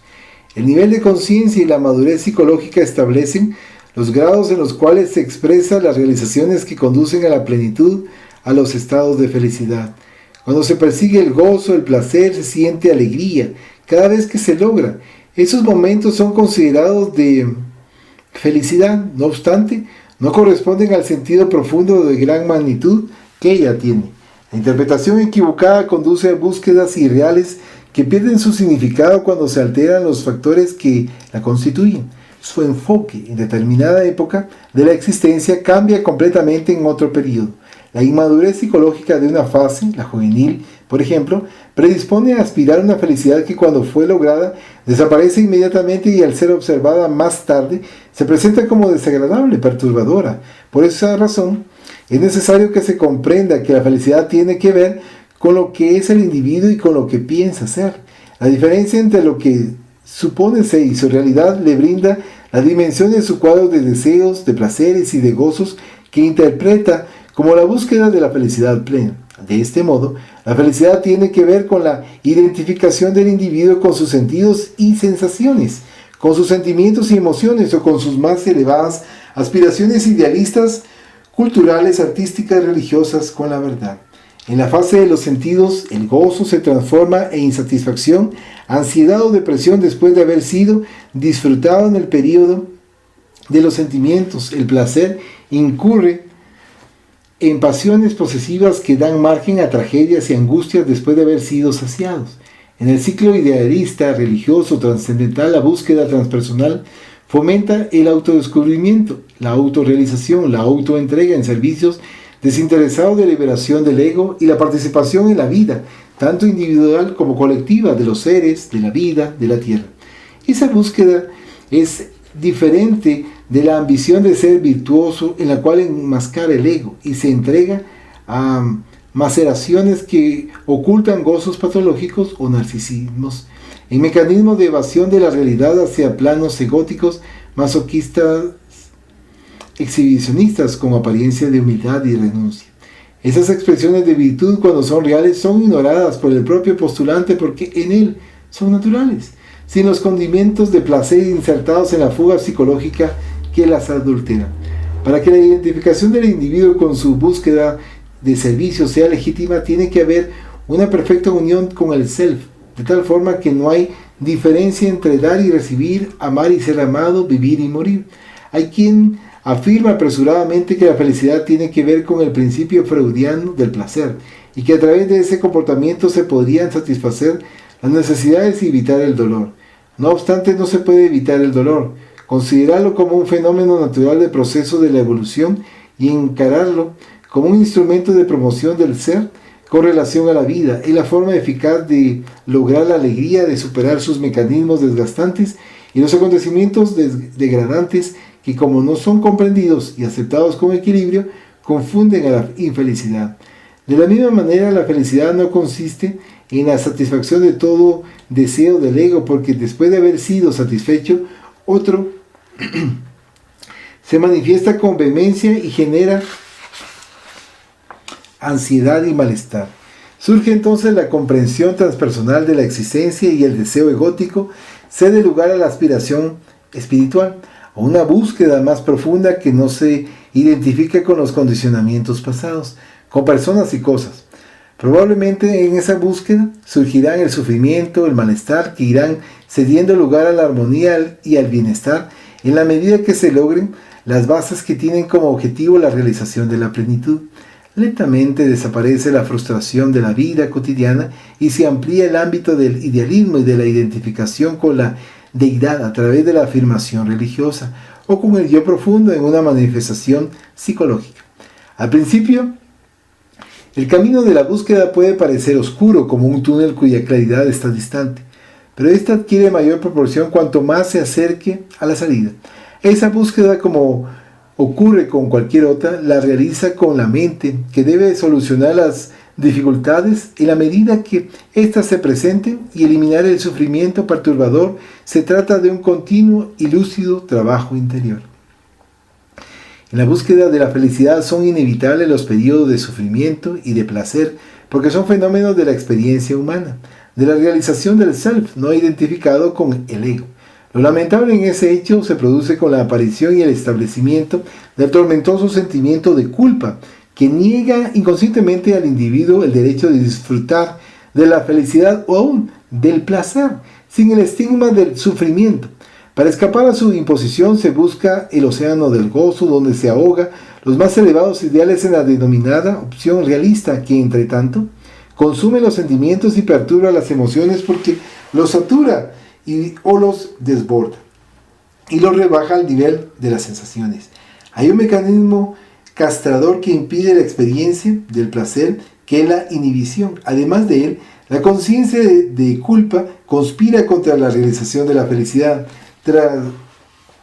El nivel de conciencia y la madurez psicológica establecen los grados en los cuales se expresan las realizaciones que conducen a la plenitud, a los estados de felicidad. Cuando se persigue el gozo, el placer, se siente alegría cada vez que se logra. Esos momentos son considerados de felicidad, no obstante, no corresponden al sentido profundo de gran magnitud que ella tiene. La interpretación equivocada conduce a búsquedas irreales que pierden su significado cuando se alteran los factores que la constituyen. Su enfoque en determinada época de la existencia cambia completamente en otro periodo. La inmadurez psicológica de una fase, la juvenil, por ejemplo, predispone a aspirar a una felicidad que cuando fue lograda desaparece inmediatamente y al ser observada más tarde se presenta como desagradable, perturbadora. Por esa razón, es necesario que se comprenda que la felicidad tiene que ver con lo que es el individuo y con lo que piensa ser. La diferencia entre lo que supone ser y su realidad le brinda la dimensión de su cuadro de deseos, de placeres y de gozos que interpreta como la búsqueda de la felicidad plena. De este modo, la felicidad tiene que ver con la identificación del individuo con sus sentidos y sensaciones, con sus sentimientos y emociones o con sus más elevadas aspiraciones idealistas, culturales, artísticas, religiosas, con la verdad. En la fase de los sentidos, el gozo se transforma en insatisfacción, ansiedad o depresión después de haber sido disfrutado en el periodo de los sentimientos. El placer incurre en pasiones posesivas que dan margen a tragedias y angustias después de haber sido saciados. En el ciclo idealista, religioso, trascendental, la búsqueda transpersonal fomenta el autodescubrimiento, la autorrealización, la autoentrega en servicios desinteresados de liberación del ego y la participación en la vida, tanto individual como colectiva, de los seres, de la vida, de la tierra. Esa búsqueda es diferente de la ambición de ser virtuoso, en la cual enmascara el ego y se entrega a maceraciones que ocultan gozos patológicos o narcisismos, en mecanismos de evasión de la realidad hacia planos egóticos, masoquistas, exhibicionistas con apariencia de humildad y renuncia. Esas expresiones de virtud, cuando son reales, son ignoradas por el propio postulante porque en él son naturales, sin los condimentos de placer insertados en la fuga psicológica que las adulteran. Para que la identificación del individuo con su búsqueda de servicio sea legítima, tiene que haber una perfecta unión con el self, de tal forma que no hay diferencia entre dar y recibir, amar y ser amado, vivir y morir. Hay quien afirma apresuradamente que la felicidad tiene que ver con el principio freudiano del placer, y que a través de ese comportamiento se podrían satisfacer las necesidades y evitar el dolor. No obstante, no se puede evitar el dolor. considerarlo como un fenómeno natural del proceso de la evolución y encararlo como un instrumento de promoción del ser con relación a la vida, es la forma eficaz de lograr la alegría de superar sus mecanismos desgastantes y los acontecimientos degradantes que, como no son comprendidos y aceptados con equilibrio, confunden a la infelicidad. De la misma manera, la felicidad no consiste en la satisfacción de todo deseo del ego, porque después de haber sido satisfecho, otro se manifiesta con vehemencia y genera ansiedad y malestar. Surge entonces la comprensión transpersonal de la existencia y el deseo egótico cede lugar a la aspiración espiritual, a una búsqueda más profunda que no se identifica con los condicionamientos pasados, con personas y cosas. Probablemente en esa búsqueda surgirán el sufrimiento, el malestar, que irán cediendo lugar a la armonía y al bienestar en la medida que se logren las bases que tienen como objetivo la realización de la plenitud. Lentamente desaparece la frustración de la vida cotidiana y se amplía el ámbito del idealismo y de la identificación con la deidad a través de la afirmación religiosa o con el yo profundo en una manifestación psicológica. Al principio, el camino de la búsqueda puede parecer oscuro, como un túnel cuya claridad está distante, pero esta adquiere mayor proporción cuanto más se acerque a la salida. Esa búsqueda, como ocurre con cualquier otra, la realiza con la mente, que debe solucionar las dificultades en la medida que éstas se presenten y eliminar el sufrimiento perturbador. Se trata de un continuo y lúcido trabajo interior. En la búsqueda de la felicidad son inevitables los periodos de sufrimiento y de placer, porque son fenómenos de la experiencia humana, de la realización del self no identificado con el ego. Lo lamentable en ese hecho se produce con la aparición y el establecimiento del tormentoso sentimiento de culpa, que niega inconscientemente al individuo el derecho de disfrutar de la felicidad o aún del placer, sin el estigma del sufrimiento. Para escapar a su imposición se busca el océano del gozo, donde se ahoga los más elevados ideales en la denominada opción realista, que entre tanto consume los sentimientos y perturba las emociones porque los satura o los desborda y los rebaja al nivel de las sensaciones. Hay un mecanismo castrador que impide la experiencia del placer, que es la inhibición. Además de él, la conciencia de culpa conspira contra la realización de la felicidad.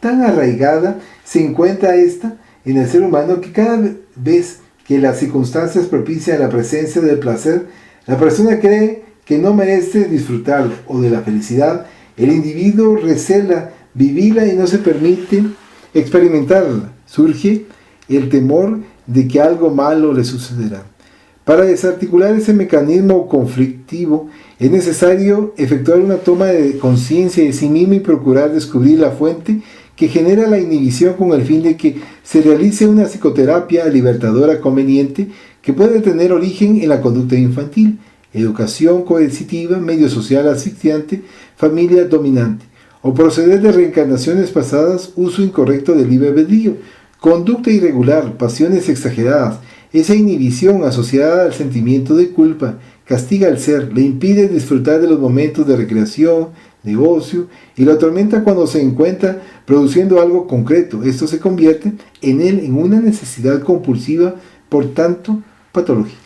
Tan arraigada se encuentra esta en el ser humano que cada vez que las circunstancias propician la presencia del placer, la persona cree que no merece disfrutarlo o de la felicidad. El individuo recela vivirla y no se permite experimentarla. Surge el temor de que algo malo le sucederá. Para desarticular ese mecanismo conflictivo es necesario efectuar una toma de conciencia de sí mismo y procurar descubrir la fuente que genera la inhibición, con el fin de que se realice una psicoterapia libertadora conveniente que puede tener origen en la conducta infantil, educación coercitiva, medio social asfixiante, familia dominante, o proceder de reencarnaciones pasadas, uso incorrecto del libre albedrío, conducta irregular, pasiones exageradas. Esa inhibición asociada al sentimiento de culpa castiga al ser, le impide disfrutar de los momentos de recreación, de ocio, y lo atormenta cuando se encuentra produciendo algo concreto. Esto se convierte en él en una necesidad compulsiva, por tanto patológica.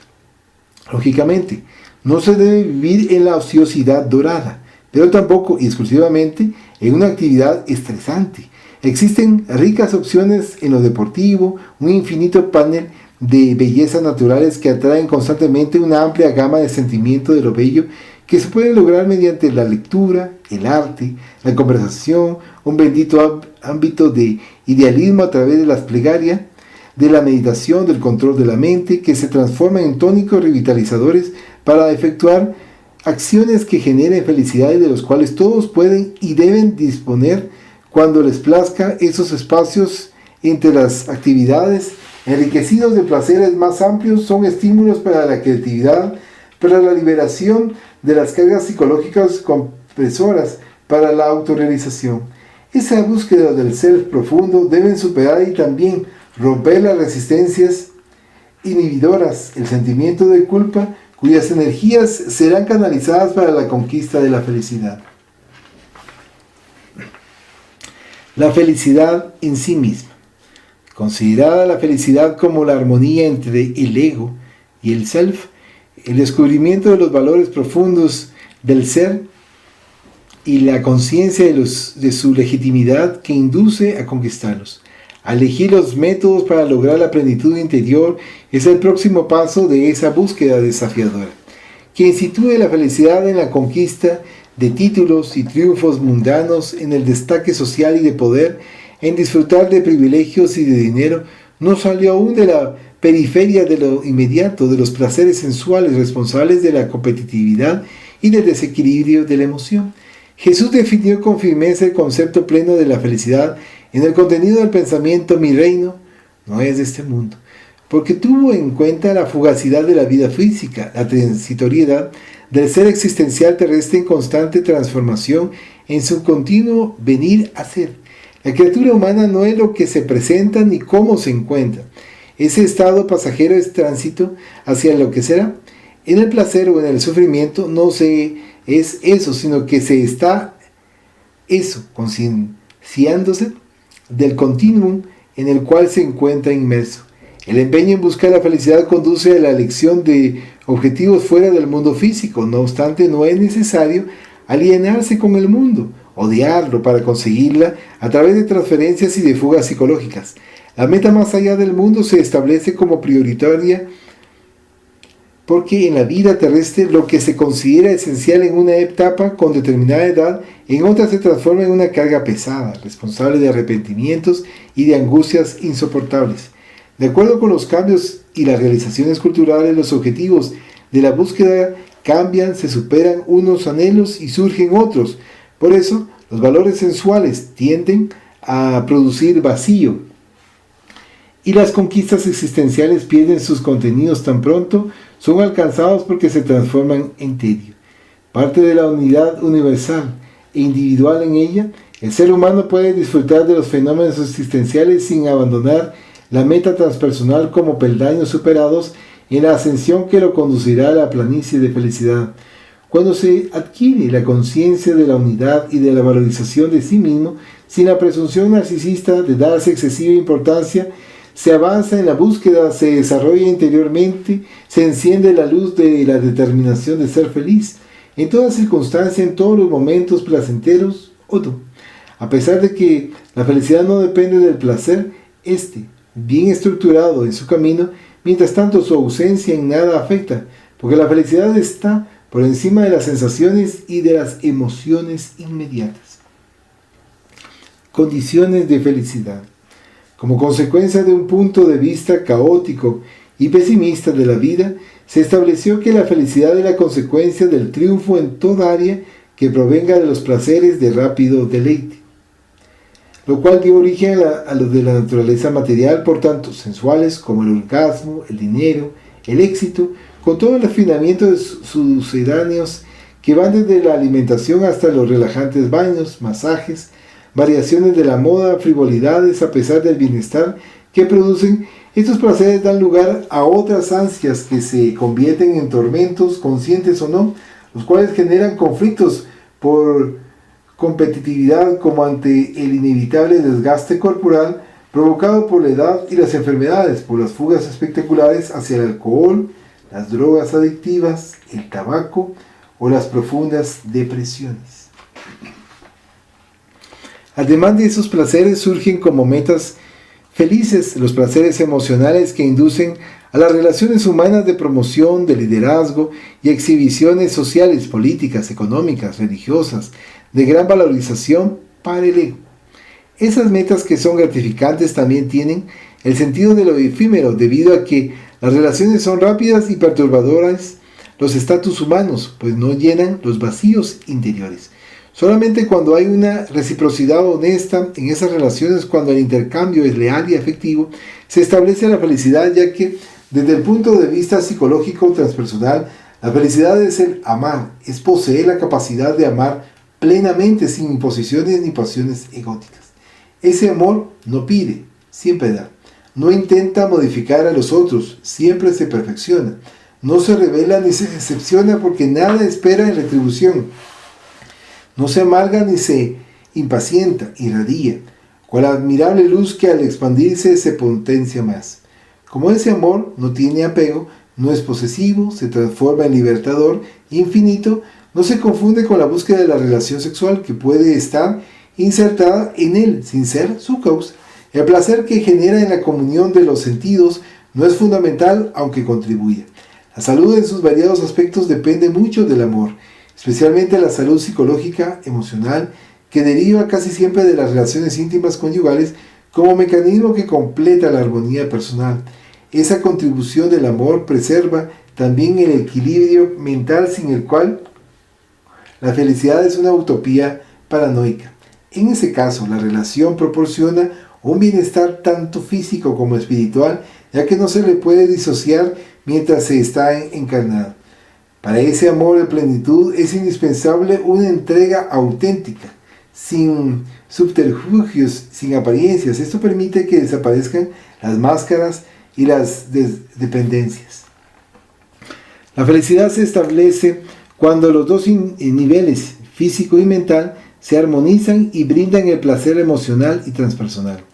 Lógicamente, no se debe vivir en la ociosidad dorada, pero tampoco y exclusivamente en una actividad estresante. Existen ricas opciones en lo deportivo, un infinito panel de bellezas naturales que atraen constantemente una amplia gama de sentimientos de lo bello, que se puede lograr mediante la lectura, el arte, la conversación, un bendito ámbito de idealismo a través de las plegarias, de la meditación, del control de la mente, que se transforman en tónicos revitalizadores para efectuar acciones que generen felicidad y de los cuales todos pueden y deben disponer cuando les plazca. Esos espacios entre las actividades, enriquecidos de placeres más amplios, son estímulos para la creatividad, para la liberación de las cargas psicológicas compresoras, para la autorrealización. Esa búsqueda del ser profundo deben superar y también romper las resistencias inhibidoras, el sentimiento de culpa, cuyas energías serán canalizadas para la conquista de la felicidad. La felicidad en sí misma. Considerada la felicidad como la armonía entre el ego y el self, el descubrimiento de los valores profundos del ser y la conciencia de su legitimidad que induce a conquistarlos. A elegir los métodos para lograr la plenitud interior es el próximo paso de esa búsqueda desafiadora, que institúe la felicidad en la conquista de títulos y triunfos mundanos, en el destaque social y de poder, en disfrutar de privilegios y de dinero. No salió aún de la periferia de lo inmediato, de los placeres sensuales responsables de la competitividad y del desequilibrio de la emoción. Jesús definió con firmeza el concepto pleno de la felicidad en el contenido del pensamiento: mi reino no es de este mundo, porque tuvo en cuenta la fugacidad de la vida física, la transitoriedad del ser existencial terrestre en constante transformación, en su continuo venir a ser. La criatura humana no es lo que se presenta ni cómo se encuentra. Ese estado pasajero es tránsito hacia lo que será. En el placer o en el sufrimiento no se es eso, sino que se está eso, concienciándose del continuum en el cual se encuentra inmerso. El empeño en buscar la felicidad conduce a la elección de objetivos fuera del mundo físico. No obstante, no es necesario alienarse con el mundo, odiarlo para conseguirla a través de transferencias y de fugas psicológicas. La meta más allá del mundo se establece como prioritaria porque en la vida terrestre lo que se considera esencial en una etapa con determinada edad, en otra se transforma en una carga pesada, responsable de arrepentimientos y de angustias insoportables. De acuerdo con los cambios y las realizaciones culturales, los objetivos de la búsqueda cambian, se superan unos anhelos y surgen otros. Por eso, los valores sensuales tienden a producir vacío, y las conquistas existenciales pierden sus contenidos tan pronto son alcanzados porque se transforman en tedio. Parte de la unidad universal e individual en ella, el ser humano puede disfrutar de los fenómenos existenciales sin abandonar la meta transpersonal como peldaños superados en la ascensión que lo conducirá a la planicie de felicidad. Cuando se adquiere la conciencia de la unidad y de la valorización de sí mismo, sin la presunción narcisista de darse excesiva importancia, se avanza en la búsqueda, se desarrolla interiormente, se enciende la luz de la determinación de ser feliz, en toda circunstancia, en todos los momentos placenteros o no. A pesar de que la felicidad no depende del placer, bien estructurado en su camino, mientras tanto su ausencia en nada afecta, porque la felicidad está por encima de las sensaciones y de las emociones inmediatas. Condiciones de felicidad. Como consecuencia de un punto de vista caótico y pesimista de la vida, se estableció que la felicidad es la consecuencia del triunfo en toda área que provenga de los placeres de rápido deleite, lo cual dio origen a los de la naturaleza material, por tanto, sensuales como el orgasmo, el dinero, el éxito, con todo el refinamiento de sucedáneos que van desde la alimentación hasta los relajantes baños, masajes, variaciones de la moda, frivolidades a pesar del bienestar que producen. Estos placeres dan lugar a otras ansias que se convierten en tormentos, conscientes o no, los cuales generan conflictos por competitividad como ante el inevitable desgaste corporal provocado por la edad y las enfermedades, por las fugas espectaculares hacia el alcohol, las drogas adictivas, el tabaco o las profundas depresiones. Además de esos placeres surgen como metas felices los placeres emocionales que inducen a las relaciones humanas de promoción, de liderazgo y exhibiciones sociales, políticas, económicas, religiosas, de gran valorización para el ego. Esas metas que son gratificantes también tienen el sentido de lo efímero, debido a que las relaciones son rápidas y perturbadoras los estatus humanos, pues no llenan los vacíos interiores. Solamente cuando hay una reciprocidad honesta en esas relaciones, cuando el intercambio es leal y afectivo, se establece la felicidad, ya que desde el punto de vista psicológico transpersonal, la felicidad es el amar, es poseer la capacidad de amar plenamente sin imposiciones ni pasiones egóticas. Ese amor no pide, siempre da. No intenta modificar a los otros, siempre se perfecciona. No se revela ni se decepciona porque nada espera en retribución. No se amarga ni se impacienta, irradia. con la admirable luz que al expandirse se potencia más. Como ese amor no tiene apego, no es posesivo, se transforma en libertador, infinito, no se confunde con la búsqueda de la relación sexual que puede estar insertada en él sin ser su causa. El placer que genera en la comunión de los sentidos no es fundamental, aunque contribuye. La salud en sus variados aspectos depende mucho del amor, especialmente la salud psicológica, emocional, que deriva casi siempre de las relaciones íntimas conyugales como mecanismo que completa la armonía personal. Esa contribución del amor preserva también el equilibrio mental sin el cual la felicidad es una utopía paranoica. En ese caso, la relación proporciona un bienestar tanto físico como espiritual, ya que no se le puede disociar mientras se está encarnado. Para ese amor de plenitud es indispensable una entrega auténtica, sin subterfugios, sin apariencias. Esto permite que desaparezcan las máscaras y las dependencias. La felicidad se establece cuando los dos niveles, físico y mental, se armonizan y brindan el placer emocional y transpersonal.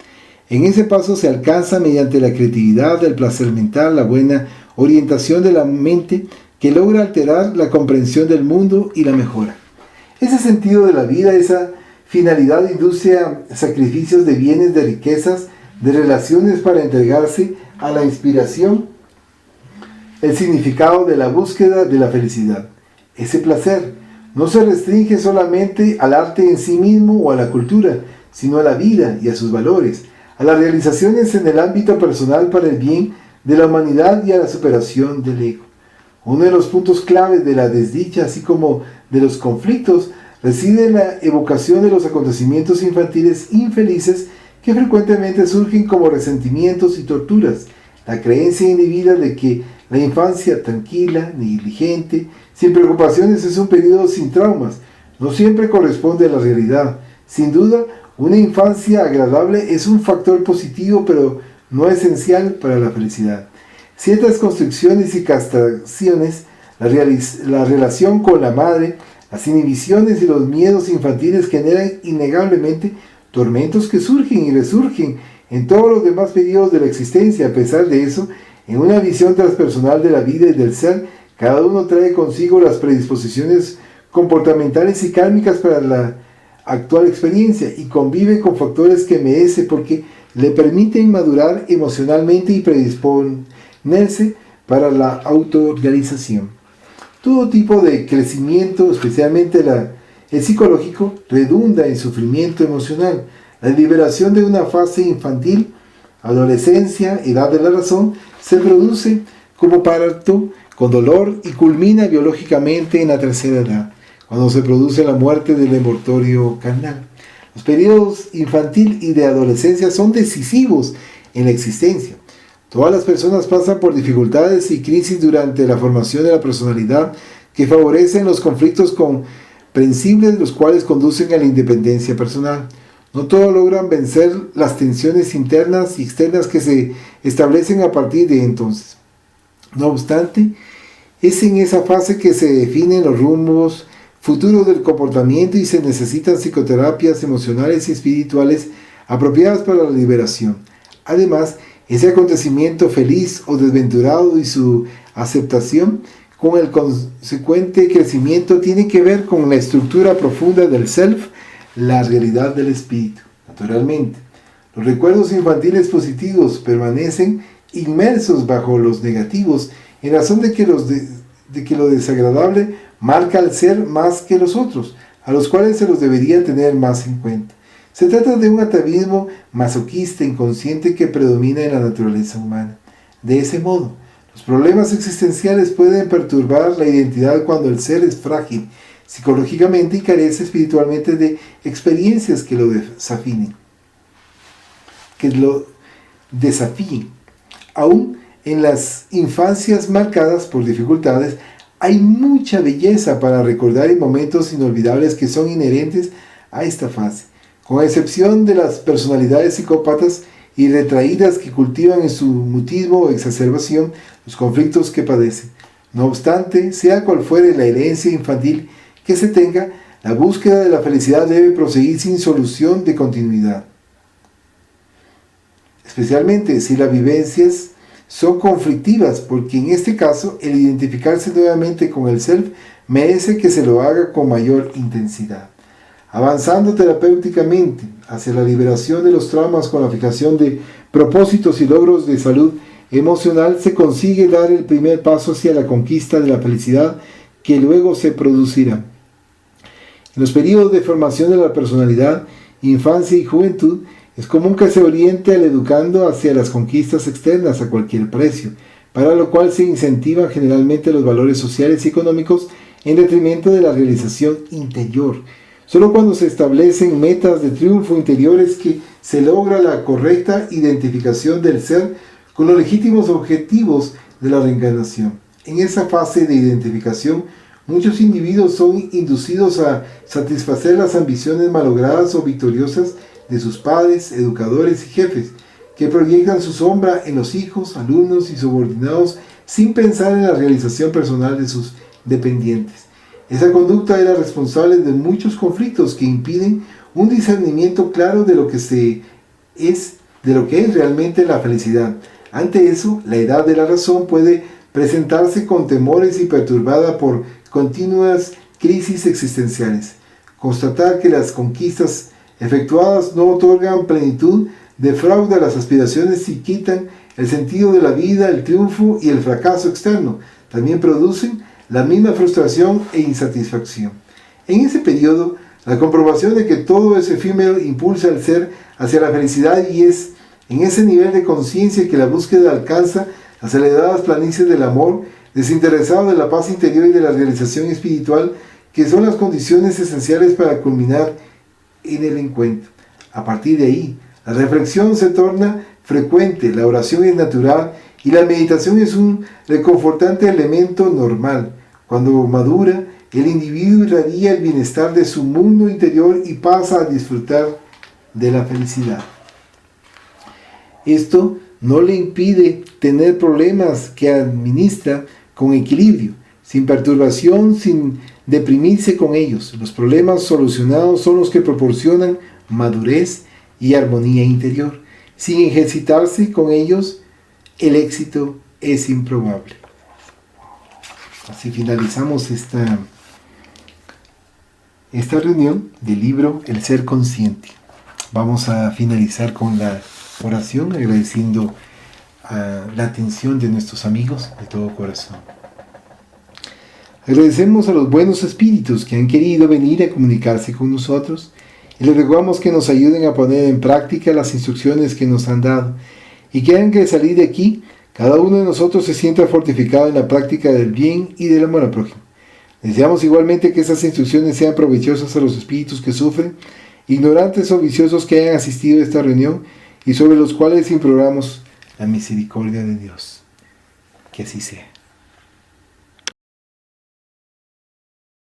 En ese paso se alcanza mediante la creatividad, el placer mental, la buena orientación de la mente que logra alterar la comprensión del mundo y la mejora. Ese sentido de la vida, esa finalidad induce a sacrificios de bienes, de riquezas, de relaciones para entregarse a la inspiración, el significado de la búsqueda de la felicidad. Ese placer no se restringe solamente al arte en sí mismo o a la cultura, sino a la vida y a sus valores, a las realizaciones en el ámbito personal para el bien de la humanidad y a la superación del ego. Uno de los puntos claves de la desdicha, así como de los conflictos, reside en la evocación de los acontecimientos infantiles infelices que frecuentemente surgen como resentimientos y torturas. La creencia indebida de que la infancia tranquila, negligente, sin preocupaciones es un periodo sin traumas, no siempre corresponde a la realidad. Sin duda, una infancia agradable es un factor positivo, pero no esencial para la felicidad. Ciertas constricciones y castraciones, la relación con la madre, las inhibiciones y los miedos infantiles generan innegablemente tormentos que surgen y resurgen en todos los demás periodos de la existencia. A pesar de eso, en una visión transpersonal de la vida y del ser, cada uno trae consigo las predisposiciones comportamentales y kármicas para la actual experiencia y convive con factores que merece porque le permiten madurar emocionalmente y predisponerse para la autorrealización. Todo tipo de crecimiento, especialmente el psicológico, redunda en sufrimiento emocional. La liberación de una fase infantil, adolescencia, edad de la razón, se produce como parto con dolor y culmina biológicamente en la tercera edad, cuando se produce la muerte del envoltorio carnal. Los periodos infantil y de adolescencia son decisivos en la existencia. Todas las personas pasan por dificultades y crisis durante la formación de la personalidad que favorecen los conflictos comprensibles, los cuales conducen a la independencia personal. No todos logran vencer las tensiones internas y externas que se establecen a partir de entonces. No obstante, es en esa fase que se definen los rumbos futuros del comportamiento y se necesitan psicoterapias emocionales y espirituales apropiadas para la liberación. Además, ese acontecimiento feliz o desventurado y su aceptación con el consecuente crecimiento tiene que ver con la estructura profunda del self, la realidad del espíritu. Naturalmente, los recuerdos infantiles positivos permanecen inmersos bajo los negativos en razón de que lo desagradable marca al ser más que los otros, a los cuales se los debería tener más en cuenta. Se trata de un atavismo masoquista inconsciente que predomina en la naturaleza humana. De ese modo, los problemas existenciales pueden perturbar la identidad cuando el ser es frágil psicológicamente y carece espiritualmente de experiencias que lo desafíen. Aún en las infancias marcadas por dificultades, hay mucha belleza para recordar en momentos inolvidables que son inherentes a esta fase. Con excepción de las personalidades psicópatas y retraídas que cultivan en su mutismo o exacerbación los conflictos que padecen. No obstante, sea cual fuere la herencia infantil que se tenga, la búsqueda de la felicidad debe proseguir sin solución de continuidad. especialmente si las vivencias son conflictivas, porque en este caso el identificarse nuevamente con el self merece que se lo haga con mayor intensidad. Avanzando terapéuticamente hacia la liberación de los traumas con la fijación de propósitos y logros de salud emocional, se consigue dar el primer paso hacia la conquista de la felicidad que luego se producirá. En los periodos de formación de la personalidad, infancia y juventud, es común que se oriente al educando hacia las conquistas externas a cualquier precio, para lo cual se incentivan generalmente los valores sociales y económicos en detrimento de la realización interior. Solo cuando se establecen metas de triunfo interiores que se logra la correcta identificación del ser con los legítimos objetivos de la reencarnación. En esa fase de identificación, muchos individuos son inducidos a satisfacer las ambiciones malogradas o victoriosas de sus padres, educadores y jefes, que proyectan su sombra en los hijos, alumnos y subordinados sin pensar en la realización personal de sus dependientes. Esa conducta era responsable de muchos conflictos que impiden un discernimiento claro de lo que es realmente la felicidad. Ante eso, la edad de la razón puede presentarse con temores y perturbada por continuas crisis existenciales. Constatar que las conquistas efectuadas no otorgan plenitud defrauda las aspiraciones y quitan el sentido de la vida, el triunfo y el fracaso externo. También producen la misma frustración e insatisfacción. En ese periodo, la comprobación de que todo es efímero impulsa al ser hacia la felicidad, y es en ese nivel de conciencia que la búsqueda alcanza las elevadas planicies del amor, desinteresado de la paz interior y de la realización espiritual, que son las condiciones esenciales para culminar en el encuentro. A partir de ahí, la reflexión se torna frecuente, la oración es natural y la meditación es un reconfortante elemento normal. Cuando madura, el individuo irradia el bienestar de su mundo interior y pasa a disfrutar de la felicidad. Esto no le impide tener problemas que administra con equilibrio, sin perturbación, sin deprimirse con ellos. Los problemas solucionados son los que proporcionan madurez y armonía interior. Sin ejercitarse con ellos, el éxito es improbable. Así finalizamos esta reunión del libro El Ser Consciente. Vamos a finalizar con la oración, agradeciendo la atención de nuestros amigos de todo corazón. Agradecemos a los buenos espíritus que han querido venir a comunicarse con nosotros y les rogamos que nos ayuden a poner en práctica las instrucciones que nos han dado y que hagan que al salir de aquí cada uno de nosotros se sienta fortificado en la práctica del bien y del amor al prójimo. Deseamos igualmente que estas instrucciones sean provechosas a los espíritus que sufren, ignorantes o viciosos que hayan asistido a esta reunión y sobre los cuales imploramos la misericordia de Dios. Que así sea.